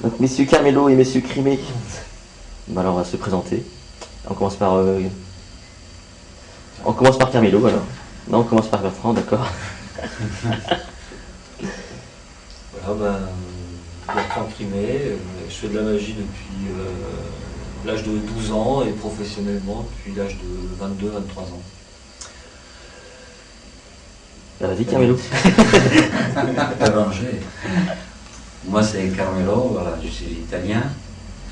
Donc messieurs Carmelo et messieurs Crimé, alors on va se présenter. On commence par Carmelo, voilà. Non, on commence par Bertrand, d'accord. Voilà, Bertrand Crimé, je fais de la magie depuis l'âge de 12 ans et professionnellement depuis l'âge de 22-23 ans. Bah, vas-y Carmelo. Arrangé. Moi c'est Carmelo, voilà, je suis italien.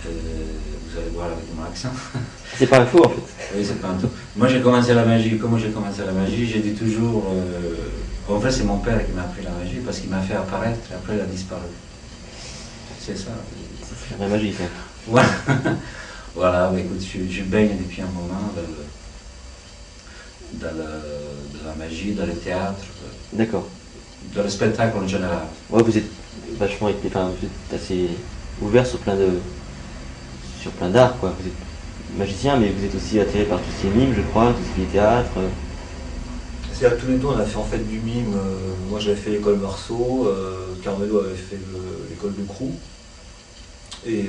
Vous allez voir avec mon accent. C'est pas un faux en fait. Oui, c'est pas un tout. Moi j'ai commencé la magie, comment j'ai commencé la magie, j'ai dit toujours... en fait c'est mon père qui m'a appris la magie parce qu'il m'a fait apparaître et après il a disparu. C'est ça. C'est la magie ça. Voilà, voilà, bah, écoute, je baigne depuis un moment dans la magie, dans le théâtre, D'accord. dans le spectacle en général. Ouais, vous êtes vachement, enfin, vous êtes assez ouvert sur plein d'arts quoi. Vous êtes magicien, mais vous êtes aussi attiré par tout ce qui est mime, je crois, tout ce qui est théâtre. C'est-à-dire que tous les deux on a fait en fait du mime. Moi j'avais fait l'école Marceau, Carmelo avait fait l'école de Crou. Et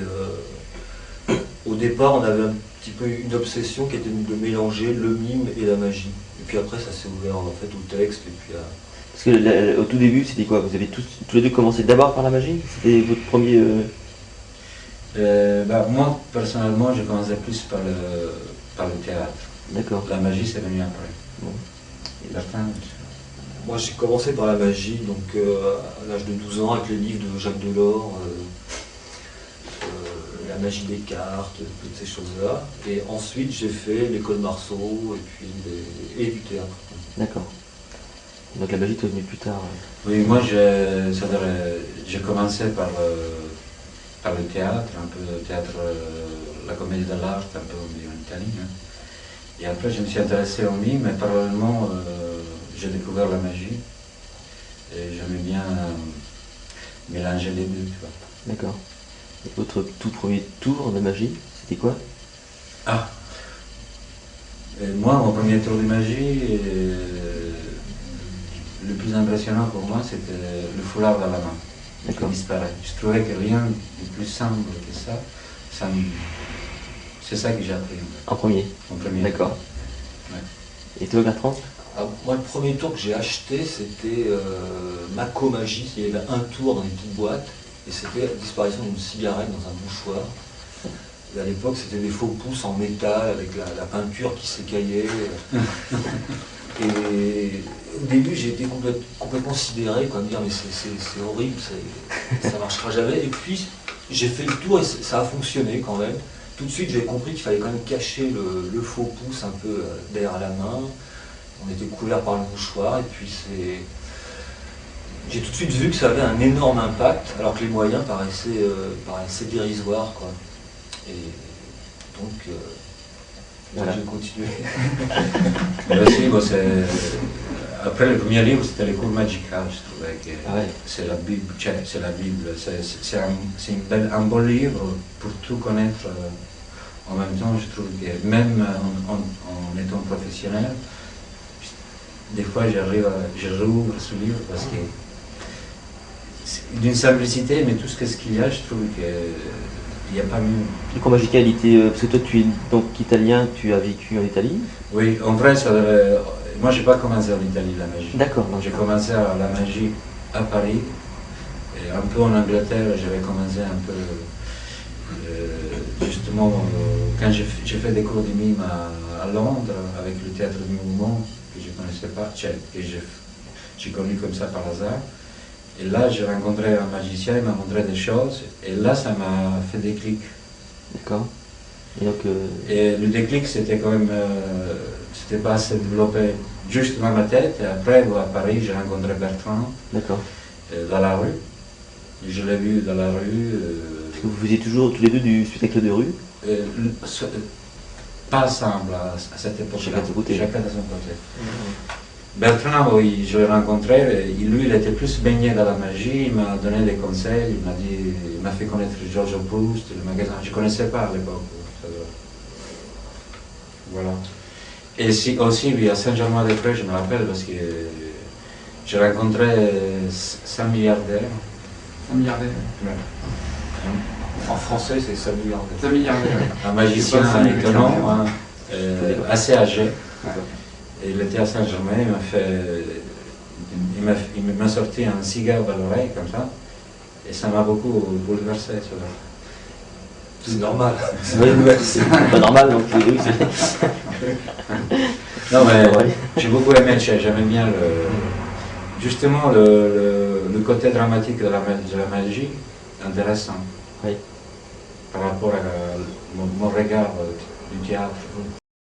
au départ on avait un petit peu une obsession qui était de mélanger le mime et la magie. Et puis après ça s'est ouvert en fait au texte et puis à... Parce que au tout début c'était quoi? Vous avez tous les deux commencé d'abord par la magie? C'était votre premier... Moi personnellement je commençais plus par le théâtre. D'accord. La magie c'est venu après. Bon. Et Bertrand, Moi j'ai commencé par la magie, donc à l'âge de 12 ans avec les livres de Jacques Delors, la magie des cartes, toutes ces choses-là. Et ensuite j'ai fait l'école Marceau et puis et du théâtre. D'accord. Donc la magie est venue plus tard. oui, moi j'ai commencé par le théâtre, un peu le théâtre, la comédie de l'art, un peu en Italie. Hein. Et après je me suis intéressé au mime, mais parallèlement j'ai découvert la magie. Et j'aimais bien mélanger les deux, tu vois. D'accord. Et votre tout premier tour de magie, c'était quoi? Ah, et moi, mon premier tour de magie, le plus impressionnant pour moi, c'était le foulard dans la main, qui disparaît. Je trouvais que rien de plus simple que ça, c'est ça que j'ai appris. En premier. En premier. D'accord. Ouais. Et toi Bertrand? Alors, moi le premier tour que j'ai acheté c'était Mako Magie, il y avait un tour dans une petite boîte et c'était la disparition d'une cigarette dans un mouchoir. Et à l'époque c'était des faux pouces en métal avec la peinture qui s'écaillait. Et au début j'ai été complètement sidéré, quoi, me dire mais c'est horrible, ça marchera jamais. Et puis j'ai fait le tour et ça a fonctionné quand même. Tout de suite j'ai compris qu'il fallait quand même cacher le faux pouce un peu derrière la main. On était couvert par le mouchoir et puis j'ai tout de suite vu que ça avait un énorme impact alors que les moyens paraissaient dérisoires, quoi. Et donc voilà. J'ai continué. Aussi, bon, après le premier livre c'était les cours Magical, je trouvais que c'est la Bible, c'est un bon livre pour tout connaître. En même temps je trouve que même en étant professionnel, des fois je rouvre ce livre parce que c'est d'une simplicité, mais tout ce qu'il y a, je trouve qu'il n'y a pas mieux. Le cours Magical, parce que toi tu es donc italien, tu as vécu en Italie? Oui, en vrai, moi j'ai pas commencé en Italie la magie. D'accord. J'ai commencé la magie à Paris, et un peu en Angleterre, j'avais commencé un peu, justement, quand j'ai fait des cours de mime à Londres, avec le théâtre du mouvement, que je ne connaissais pas, que j'ai connu comme ça par hasard. Et là, j'ai rencontré un magicien, il m'a montré des choses, et là, ça m'a fait des clics. D'accord. Et donc... Et le déclic, c'était quand même, c'était pas assez développé juste dans ma tête, et après, à Paris, j'ai rencontré Bertrand. D'accord. Dans la rue. Et je l'ai vu dans la rue. Est-ce que vous faisiez toujours tous les deux du spectacle de rue? Pas ensemble à cette époque-là. Chacun de son côté. Chacun de son côté. Bertrand, oui, je l'ai rencontré, lui il était plus baigné dans la magie, il m'a donné des conseils, il m'a fait connaître Georges Proust, le magasin, je ne connaissais pas à l'époque. Voilà. Et si, aussi, oui, à Saint-Germain-des-Prés, je me rappelle parce que j'ai rencontré 5 milliardaires. 5 milliardaires. Ouais. En français, c'est 5 milliards. 5 milliardaires. Un magicien C'est pas 5 étonnant, milliardaires. assez âgé. Ouais. Et il était à Saint-Germain, il m'a sorti un cigare dans l'oreille comme ça, et ça m'a beaucoup bouleversé. Cela. C'est normal. C'est pas normal donc oui, Non mais Ouais. j'ai beaucoup aimé, j'aimais bien justement le côté dramatique de la magie, intéressant, Oui. par rapport à mon regard du théâtre.